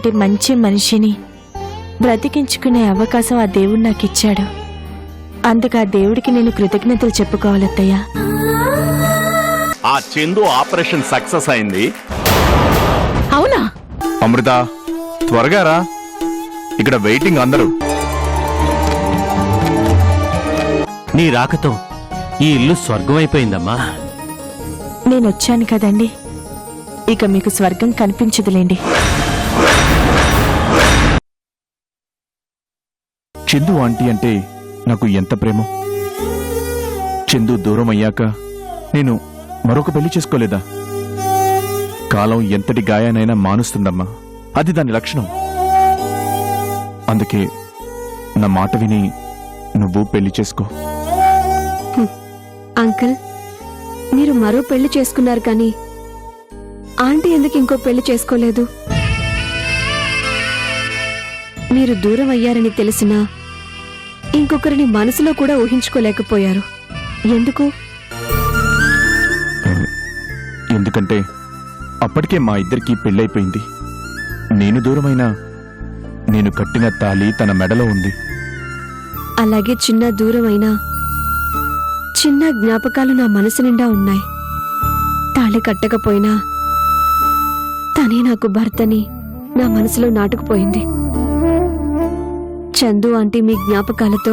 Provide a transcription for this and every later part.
లాంటి మంచి మనిషిని బ్రతికించుకునే అవకాశం ఆ దేవుడు నాకిచ్చాడు. అందుకు ఆ దేవుడికి నేను కృతజ్ఞతలు చెప్పుకోవాలత్తయ్య. ఆ చందు ఆపరేషన్ సక్సెస్ అయింది. అవునా? అమృత, త్వరగా రా, ఇక్కడ వెయిటింగ్ అందరూ. నీ రాకతో ఈ ఇల్లు స్వర్గం అయిపోయిందమ్మా. నేనొచ్చాను కదండి, ఇక మీకు స్వర్గం కనిపించదులేండి. చందు ఆంటీ అంటే నాకు ఎంత ప్రేమో. చందు దూరం అయ్యాక నేను మరొక పెళ్లి చేసుకోలేదా? కాలం ఎంతటి గాయానైనా మానుస్తుందమ్మా, అది దాని లక్షణం. అందుకే నా మాట విని నువ్వు పెళ్లి చేసుకో. అంకుల్, మీరు మరో పెళ్లి చేసుకున్నారు కానీ ఆంటీ ఎందుకు ఇంకో పెళ్లి చేసుకోలేదు? మీరు దూరం అయ్యారని తెలిసినా ఇంకొకరిని మనసులో కూడా ఊహించుకోలేకపోయారు. ఎందుకు? ఎందుకంటే అప్పటికే మా ఇద్దరికీ పెళ్ళైపోయింది. నేను దూరమైనా నేను కట్టిన తాళి తన మెడలో ఉంది. అలాగే చిన్న దూరమైనా చిన్న జ్ఞాపకాలు నా మనసు నిండా ఉన్నాయి. తాళి కట్టకపోయినా తనే నాకు భర్తని నా మనసులో నాటుకుపోయింది. చందు ఆంటీ మీ జ్ఞాపకాలతో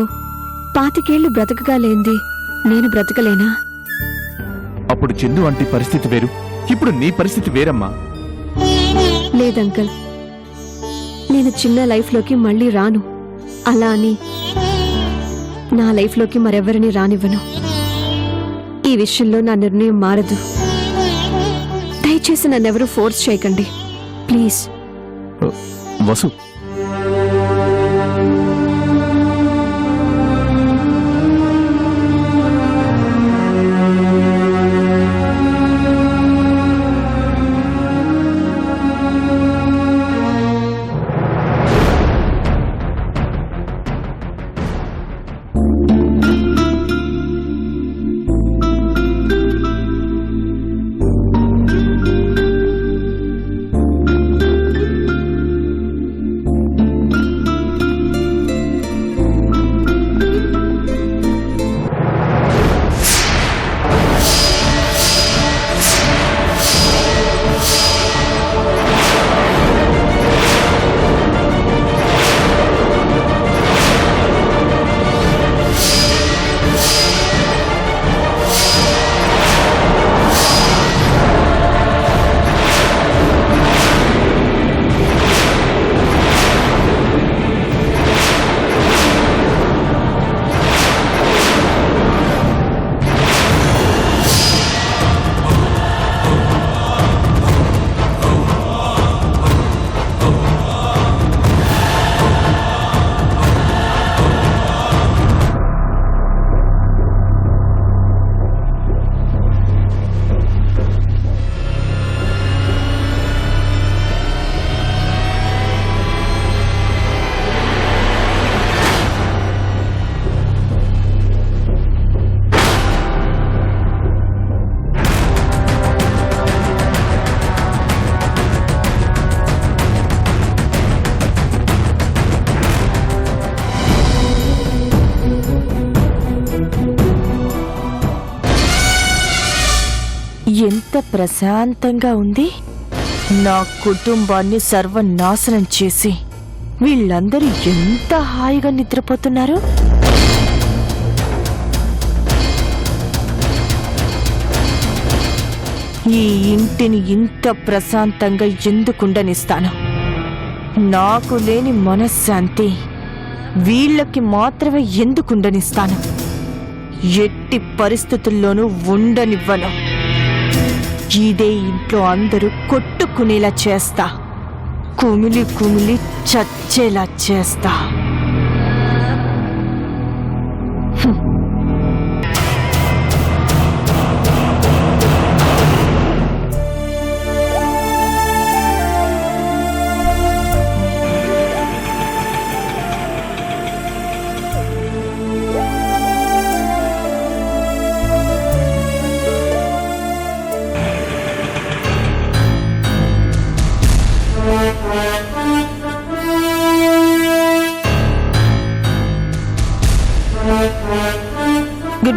25 ఏళ్లు బ్రతకగా లేంది నేను బ్రతకలేనా? అప్పుడు చందు ఆంటీ పరిస్థితి వేరు, ఇప్పుడు నీ పరిస్థితి వేరమ్మా. లేదంకల్, నేను చిన్న లైఫ్లోకి మళ్ళీ రాను. అలా అని నా లైఫ్లోకి మరెవరిని రానివ్వను. ఈ విషయంలో నా నిర్ణయం మారదు. దయచేసి నన్నెవరూ ఫోర్స్ చేయకండి ప్లీజ్. వసు, ఎంత ప్రశాంతంగా ఉంది. నా కుటుంబాన్ని సర్వనాశనం చేసి వీళ్ళందరూ ఎంత హాయిగా నిద్రపోతున్నారు. ఈ ఇంటిని ఇంత ప్రశాంతంగా ఎందుకుండనిస్తాను? నాకు లేని మనశ్శాంతి వీళ్ళకి మాత్రమే ఎందుకుండనిస్తాను? ఎట్టి పరిస్థితుల్లోనూ ఉండనివ్వను. ఇదే ఇంట్లో అందరూ కొట్టుకునేలా చేస్తా, కుమిలి కుమిలి చచ్చేలా చేస్తా.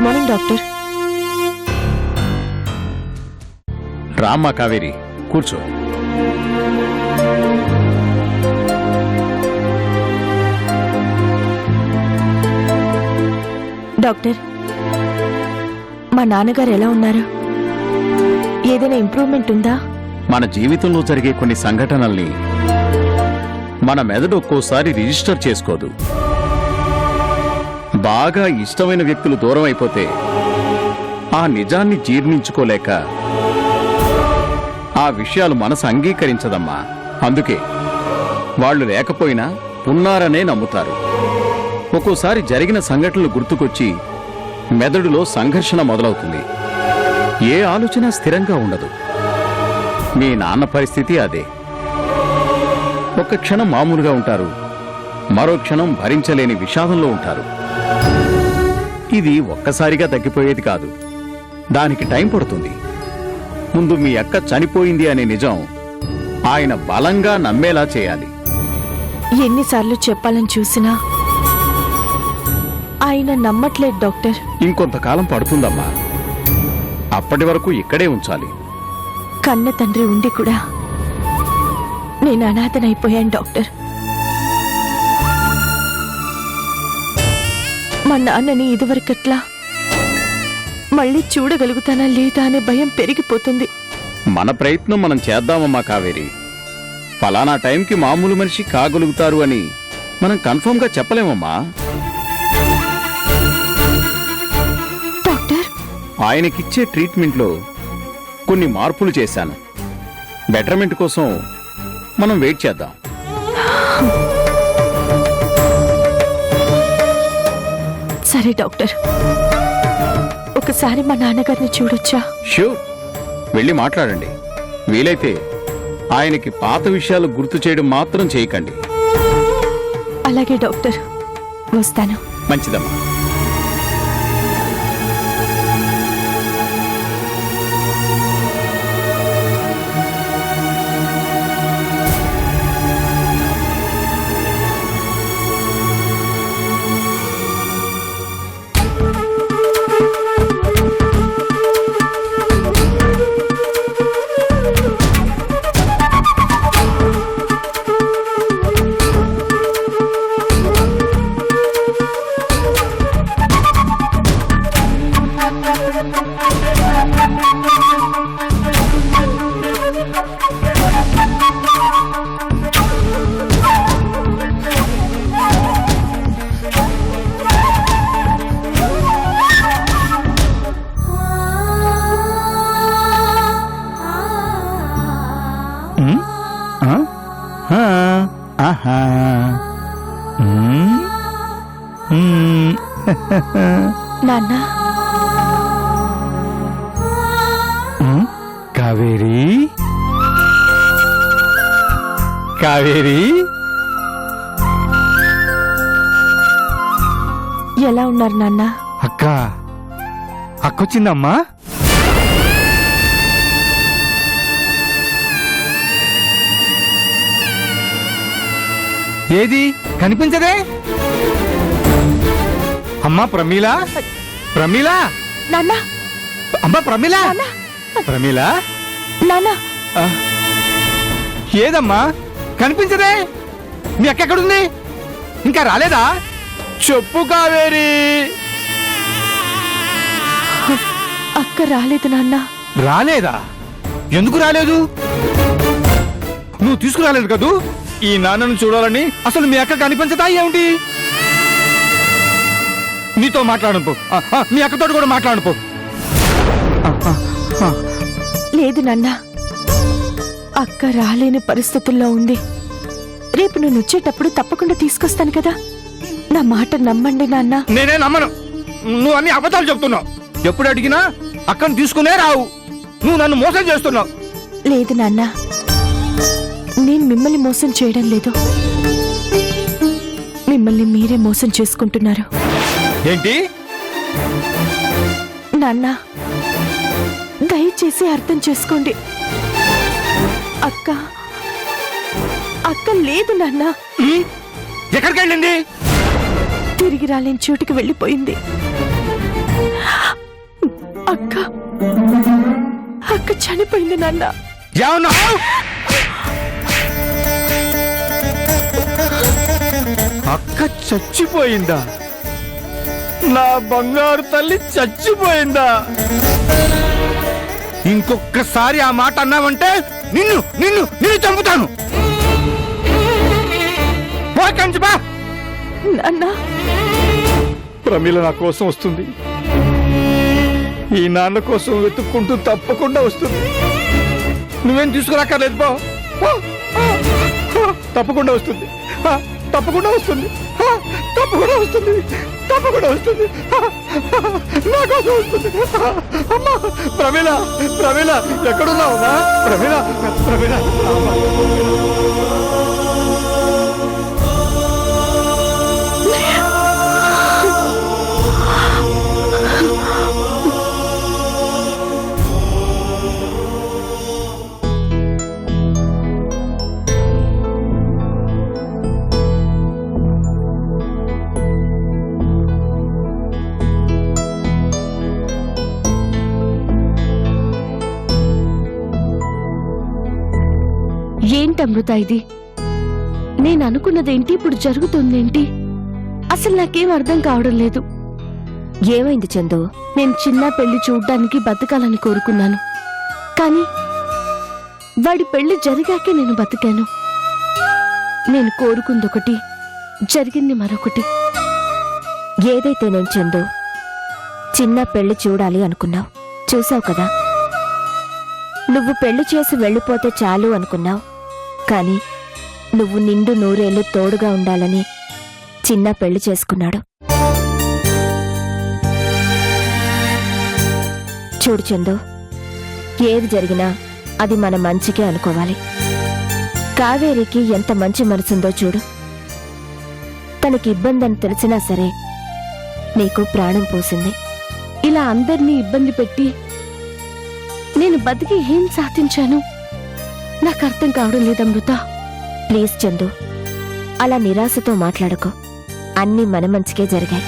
Good morning doctor. రామ్మా కావేరి, కూర్చో. డాక్టర్, మా నాన్నగారు ఎలా ఉన్నారు? ఏదైనా ఇంప్రూవ్మెంట్ ఉందా? మన జీవితంలో జరిగే కొన్ని సంఘటనల్ని మన మెదడు ఒక్కోసారి రిజిస్టర్ చేసుకోదు. బాగా ఇష్టమైన వ్యక్తులు దూరం అయిపోతే ఆ నిజాన్ని జీర్ణించుకోలేక ఆ విషయాలు మనసు అంగీకరించదమ్మా. అందుకే వాళ్ళు లేకపోయినా ఉన్నారనే నమ్ముతారు. ఒక్కోసారి జరిగిన సంఘటనలు గుర్తుకొచ్చి మెదడులో సంఘర్షణ మొదలవుతుంది. ఏ ఆలోచన స్థిరంగా ఉండదు. మీ నాన్న పరిస్థితి అదే. ఒక క్షణం మామూలుగా ఉంటారు, మరో క్షణం భరించలేని విషాదంలో ఉంటారు. ఇది ఒక్కసారిగా తగ్గిపోయేది కాదు. దానికి టైం పడుతుంది. ముందు మీ అక్క చనిపోయింది అనే నిజం ఆయన బలంగా నమ్మేలా చేయాలి. ఎన్నిసార్లు చెప్పాలని చూసినా ఆయన నమ్మట్లేదు డాక్టర్. ఇంకొంతకాలం పడుతుందమ్మా. అప్పటి వరకు ఇక్కడే ఉంచాలి. కన్న తండ్రి ఉండి కూడా నేను అనాథనైపోయాను డాక్టర్. మా నాన్నని ఇదివరకట్లా మళ్ళీ చూడగలుగుతానా లేదా అనే భయం పెరిగిపోతుంది. మన ప్రయత్నం మనం చేద్దామమ్మా కావేరి. ఫలానా టైంకి మామూలు మనిషి కాగలుగుతారు అని మనం కన్ఫర్మ్గా చెప్పలేమమ్మా. డాక్టర్, ఆయనకిచ్చే ట్రీట్మెంట్లో కొన్ని మార్పులు చేశాను. బెటర్మెంట్ కోసం మనం వెయిట్ చేద్దాం. సరే డాక్టర్, ఒకసారి మా నాన్నగారిని చూడొచ్చా? ష్యూర్, వెళ్ళి మాట్లాడండి. వీలైతే ఆయనకి పాత విషయాలు గుర్తు చేయడం మాత్రం చేయకండి. అలాగే డాక్టర్, వస్తాను. మంచిదమ్మా. నాన్న, కావేరి, కావేరి, ఎలా ఉన్నారు నాన్న? అక్క, అక్కొచ్చిందమ్మా. ఏది కనిపించదే? అమ్మా ప్రమీలా, ప్రమీలా, నాన్న, అమ్మా ప్రమీలా, నాన్న, ప్రమీలా, నాన్న, ఆ, ఏదమ్మా కనిపించదే? మీ అక్క ఎక్కడుంది? ఇంకా రాలేదా? చెప్పు కావేరి. అక్క రాలేదు నాన్న. రాలేదా? ఎందుకు రాలేదు? నువ్వు తీసుకురాలేదు కదూ. ఈ నాన్నను చూడాలని అసలు మీ అక్క కనిపించదా ఏమిటి? నీతో మాట్లాడను, మీ అక్కతో కూడా మాట్లాడను. లేదు నాన్న, అక్క రాలేని పరిస్థితుల్లో ఉంది. రేపు నేను వచ్చేటప్పుడు తప్పకుండా తీసుకొస్తాను కదా. నా మాట నమ్మండి నాన్న. నేనే నమ్మను. నువ్వు అన్ని అబద్ధాలు చెప్తున్నావు. ఎప్పుడు అడిగినా అక్కను తీసుకునే రావు. నువ్వు నన్ను మోసం చేస్తున్నావు. లేదు నాన్న, నేను మిమ్మల్ని మోసం చేయడం లేదు. మిమ్మల్ని మీరే మోసం చేసుకుంటున్నారు. ఏంటి? నాన్న, దయచేసి అర్థం చేసుకోండి. అక్క అక్క లేదు నాన్న. ఎక్కడికి వెళ్ళింది? తిరిగి రాలేని చోటుకి వెళ్ళిపోయింది. అక్క అక్క చనిపోయింది నాన్న. ఏమన్నా? అక్క చచ్చిపోయిందా? నా బంగారు తల్లి చచ్చిపోయిందా? ఇంకొక్కసారి ఆ మాట అన్నావంటే నిన్ను నిన్ను నిన్ను చంపుతాను. పోకంచబా. నాన్న ప్రమీల నా కోసం వస్తుంది. ఈ నాన్న కోసం వెతుక్కుంటూ తప్పకుండా వస్తుంది. నువ్వేం తీసుకురాక్కర్లేదు బా. తప్పకుండా వస్తుంది. తప్పకుండా వస్తుంది. తప్పకుండా వస్తుంది. తప్పకుండా వస్తుంది. నా కోసం వస్తుంది. అమ్మా ప్రమీల, ప్రమీల ఎక్కడున్నావు? ప్రమీల, ప్రమీల. ఏంటమృత ఇది? నేను అనుకున్నదేంటి, ఇప్పుడు జరుగుతుందేంటి? అసలు నాకేం అర్థం కావడం లేదు. ఏమైంది చందు? నేను చిన్న పెళ్లి చూడ్డానికి బతకాలని కోరుకున్నాను, కానీ వాడి పెళ్లి జరిగాకే నేను బతికాను. నేను కోరుకుందొకటి, జరిగింది మరొకటి. ఏదైతే నేను చందు చిన్న పెళ్లి చూడాలి అనుకున్నావు, చూసావు కదా. నువ్వు పెళ్లి చేసి వెళ్ళిపోతే చాలు అనుకున్నావు, కానీ నువ్వు నిండు నూరేళ్లు తోడుగా ఉండాలని చిన్న పెళ్లి చేసుకున్నాడు. చూడు చందు, ఏది జరిగినా అది మన మంచికే అనుకోవాలి. కావేరికి ఎంత మంచి మనసుందో చూడు. తనకి ఇబ్బందని తెలిసినా సరే నీకు ప్రాణం పోసింది. ఇలా అందర్నీ ఇబ్బంది పెట్టి నేను బతికి ఏం సాధించాను? నాకు అర్థం కావడం లేదు అమృత. ప్లీజ్ చందు, అలా నిరాశతో మాట్లాడుకో. అన్నీ మన మంచికే జరిగాయి.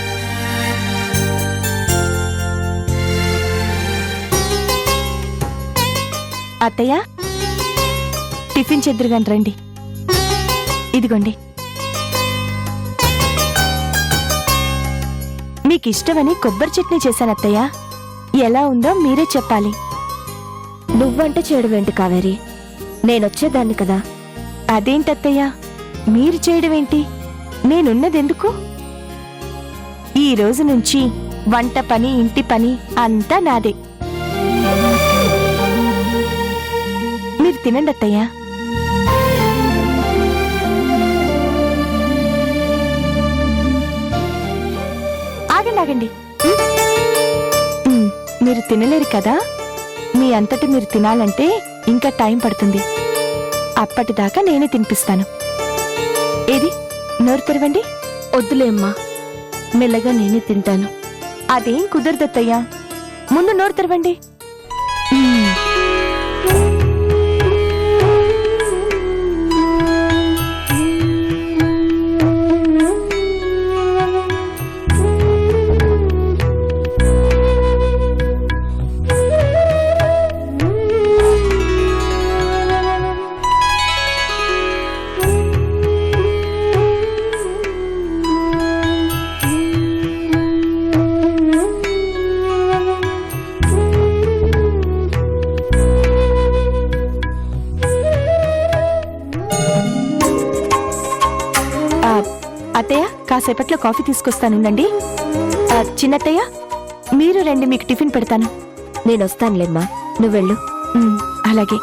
అత్తయ్య, టిఫిన్ చెద్దురుగాని రండి. ఇదిగోండి. మీకిష్టమని కొబ్బరి చట్నీ చేశాను అత్తయ్య. ఎలా ఉందో మీరే చెప్పాలి. నువ్వంట చేయడమేంటి కావేరి? నేనొచ్చేదాన్ని కదా. అదేంటత్తయ్య, మీరు చేయడమేంటి? నేనున్నదెందుకు? ఈ రోజు నుంచి వంట పని, ఇంటి పని అంతా నాదే. మీరు తినండి అత్తయ్య. ఆగండి. మీరు తినలేరు కదా. మీ అంతటి మీరు తినాలంటే ఇంకా టైం పడుతుంది. అప్పటిదాకా నేనే తినిపిస్తాను. ఏది, నోరు తెరవండి. వద్దులే అమ్మా, మెల్లగా నేనే తింటాను. అదేం కుదరదత్తయ్యా, ముందు నోరు తెరవండి. అత్తయ్య, కాసేపట్లో కాఫీ తీసుకొస్తానుండండి. చిన్నత్తయ్య, మీరు రండి, మీకు టిఫిన్ పెడతాను. నేనొస్తానులేమ్మా, నువ్వెళ్ళు. అలాగే.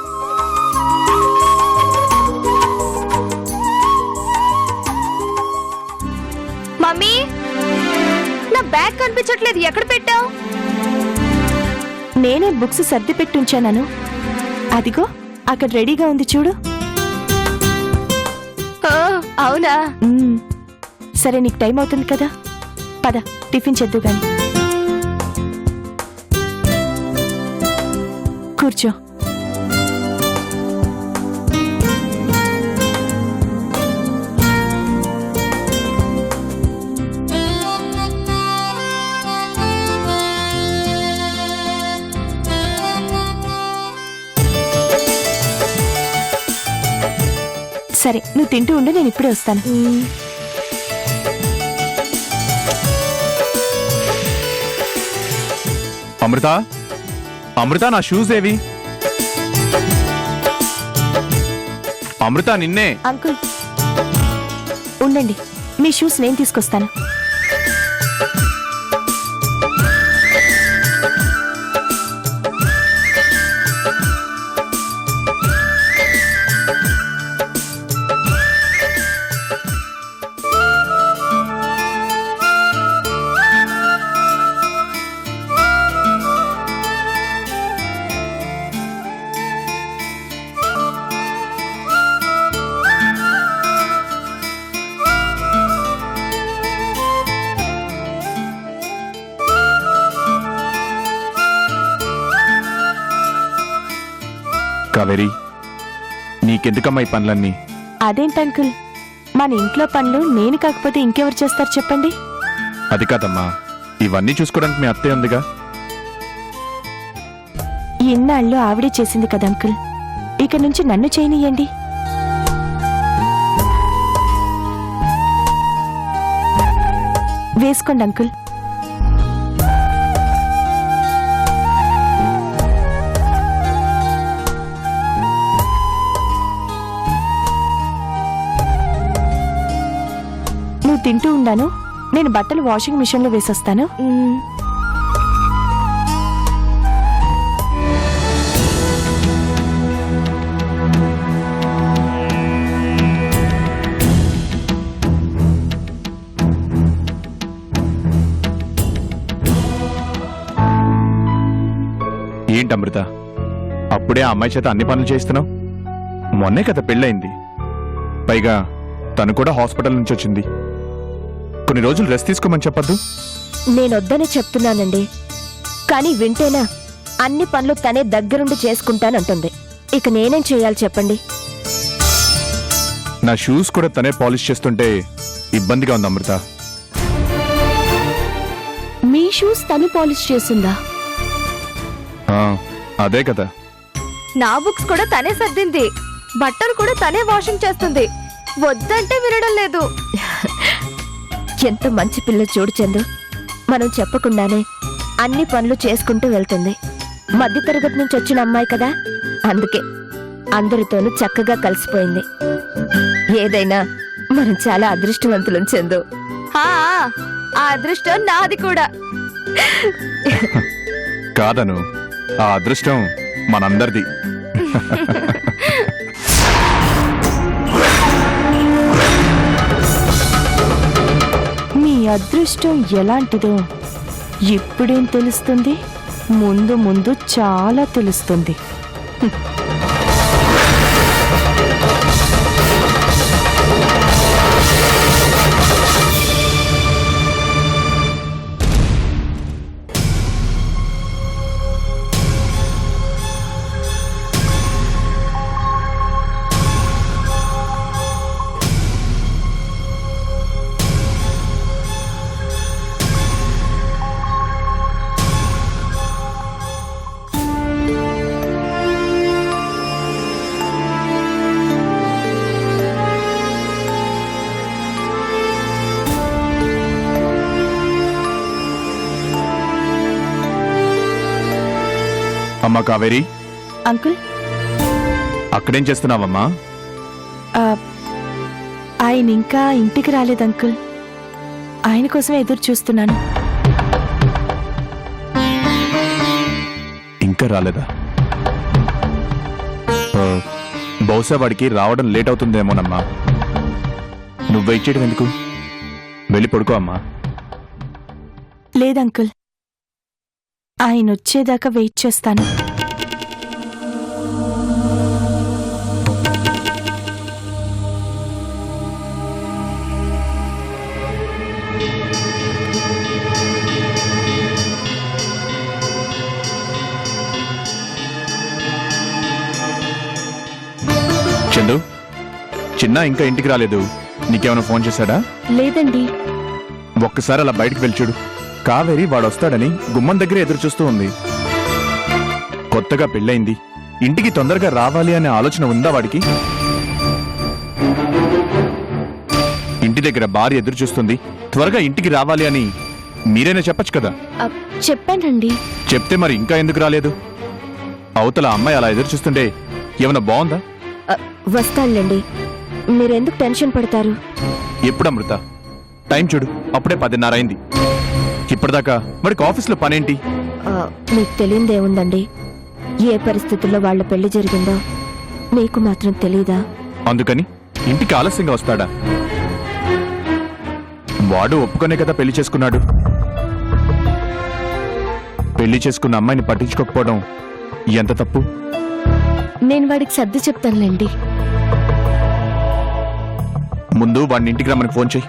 మమ్మీ, నా బ్యాగ్ కనిపించట్లేదు, ఎక్కడ పెట్టావు? నేనే బుక్స్ సర్ది పెట్టుంచాను. అదిగో అక్కడ రెడీగా ఉంది చూడు. అవునా? సరే, నీకు టైం అవుతుంది కదా, పద టిఫిన్ చేద్దు గాని. కూర్చో. సరే నువ్వు తింటూ ఉండు, నేను ఇప్పుడే వస్తాను. అమృత, అమృత, నా షూస్ ఏవి? అమృత, నిన్నే. అంకుల్ ఉండండి, మీ షూస్ నేను తీసుకొస్తాను. కావేరి, నీకెందుకమ్మా ఈ పనులన్నీ? అదేంటి అంకుల్, మన ఇంట్లో పనులు నేను కాకపోతే ఇంకెవరు చేస్తారు చెప్పండి? అది కాదమ్మా, ఇవన్నీ చూసుకోవడానికి మీ అత్తయ్య ఉందిగా. ఇన్నాళ్ళు ఆవిడే చేసింది కదా అంకుల్, ఇక నుంచి నన్ను చేయనియండి. వేసుకోండి అంకుల్. నువ్వు తింటూ ఉండాను, నేను బట్టలు వాషింగ్ మిషన్ లో వేసొస్తాను. ఏంటి అమృత, అప్పుడే ఆ అమ్మాయి చేత అన్ని పనులు చేస్తున్నావు? మొన్నే కదా పెళ్ళయింది, పైగా తను కూడా హాస్పిటల్ నుంచి వచ్చింది. కొన్ని రోజులు రెస్ట్ తీసుకోమని చెప్పద్దు? నేనొద్దనే చెప్తున్నానండి, కానీ వింటేనా అన్ని పనులు తనే దగ్గరుండి చేసుకుంటానంటుంది. ఇక నేనేం చేయాలి చెప్పండి? నా షూస్ కూడా తనే పాలిష్ చేస్తుంటే ఇబ్బందిగా ఉంది అమృత. మీ షూస్ తను పాలిష్ చేసిందా? ఆ, అదే కదా. నా బుక్స్ కూడా తనే సర్దింది, బట్టలు కూడా తనే వాషింగ్ చేస్తుంది. వద్దంటే వినడం లేదు. ఎంత మంచి పిల్ల చూడు చందు, మనం చెప్పకుండానే అన్ని పనులు చేసుకుంటూ వెళ్తుంది. మధ్యతరగతి నుంచి వచ్చిన అమ్మాయి కదా, అందుకే అందరితోనూ చక్కగా కలిసిపోయింది. ఏదైనా మనం చాలా అదృష్టవంతులం చందు. ఆ అదృష్టం నాది కూడా. కాదను, ఆ అదృష్టం మనందరిది. మీ అదృష్టం ఎలాంటిదో ఇప్పుడేం తెలుస్తుంది, ముందు ముందు చాలా తెలుస్తుంది. అమ్మా కావేరి. అంకుల్, అక్కడేం చేస్తున్నావమ్మా? ఆయన ఇంకా ఇంటికి రాలేదు అంకుల్, ఆయన కోసం ఎదురు చూస్తున్నాను. ఇంకా రాలేదా? బహుశా వాడికి రావడం లేట్ అవుతుందేమోనమ్మా. నువ్వు వెయిట్ చేయడం ఎందుకు? వెళ్ళి పడుకో అమ్మా. లేదంకుల్, ఆయన వచ్చేదాకా వెయిట్ చేస్తాను. చందు, చిన్న ఇంకా ఇంటికి రాలేదు. నీకేమైనా ఫోన్ చేశాడా? లేదండి. ఒక్కసారి అలా బయటికి వెళ్ళి చూడు. కావేరి వాడొస్తాడని గుమ్మం దగ్గర ఎదురు చూస్తూ ఉంది. కొత్తగా పెళ్ళయింది, ఇంటికి తొందరగా రావాలి అనే ఆలోచన ఉందా వాడికి? ఇంటి దగ్గర భార్య ఎదురు చూస్తుంది, త్వరగా ఇంటికి రావాలి అని మీరైనా చెప్పొచ్చు కదా. చెప్పానండి. చెప్తే మరి ఇంకా ఎందుకు రాలేదు? అవతల అమ్మాయి అలా ఎదురు చూస్తుంటే ఏమైనా బాగుందా? వస్తానులేండి, మీరెందుకు టెన్షన్ పడతారు? ఎప్పుడు అమృత? టైం చూడు, అప్పుడే 10:30 అయింది. ఇప్పటిదాకా వాడికి ఆఫీస్లో పనేంటి? మీకు తెలియదేముందండి, ఏ పరిస్థితుల్లో వాళ్ళ పెళ్లి జరిగిందో మీకు మాత్రం తెలీదా? అందుకని ఇంటికి ఆలస్యంగా వస్తాడా? వాడు ఒప్పుకొనే కదా పెళ్లి చేసుకున్నాడు. పెళ్లి చేసుకున్న అమ్మాయిని పట్టించుకోకపోవడం ఎంత తప్పు? నేను వాడికి సర్ది చెప్తానులేండి. ముందు వాడిని ఇంటికి రమ్మని ఫోన్ చెయ్యి.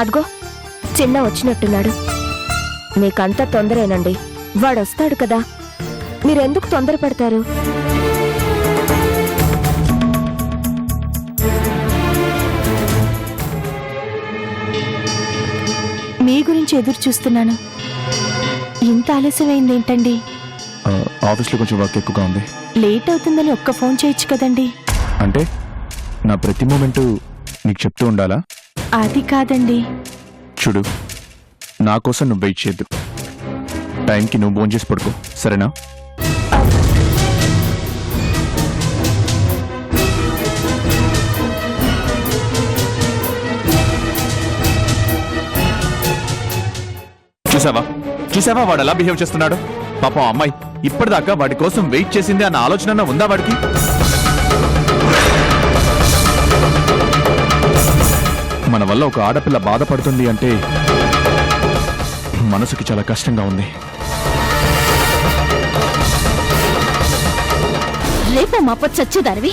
అదిగో చిన్న వచ్చినట్టున్నాడు. మీకంతా తొందరేనండి, వాడొస్తాడు కదా, మీరెందుకు తొందరపడతారు? మీ గురించి ఎదురు చూస్తున్నాను. ఇంత ఆలస్యమైంది ఏంటండి? ఆఫీస్లో కొంచెం వర్క్ ఎక్కువగా ఉంది. లేట్ అవుతుందని ఒక్క ఫోన్ చేయొచ్చు కదండి. అంటే నా ప్రతి మూమెంటు నీకు చెప్తూ ఉండాలా? అది కాదండి. చూడు, నా కోసం నువ్వు వెయిట్ చేయద్దు. టైంకి నువ్వు ఫోన్ చేసి పడుకో, సరేనా? చూసావా వాడు ఎలా బిహేవ్ చేస్తున్నాడు? పాపం అమ్మాయి ఇప్పటిదాకా వాడి కోసం వెయిట్ చేసింది అన్న ఆలోచన ఉందా వాడికి? మన వల్ల ఒక ఆడపిల్ల బాధపడుతుంది అంటే మనసుకి చాలా కష్టంగా ఉంది. రేపు మాప చచ్చేదానివి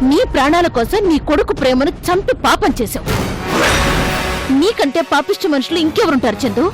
నీ ప్రాణాల కోసం నీ కొడుకు ప్రేమను చంపి పాపం చేశావు. నీకంటే పాపిష్టి మనుషులు ఇంకెవరుంటారు చందు?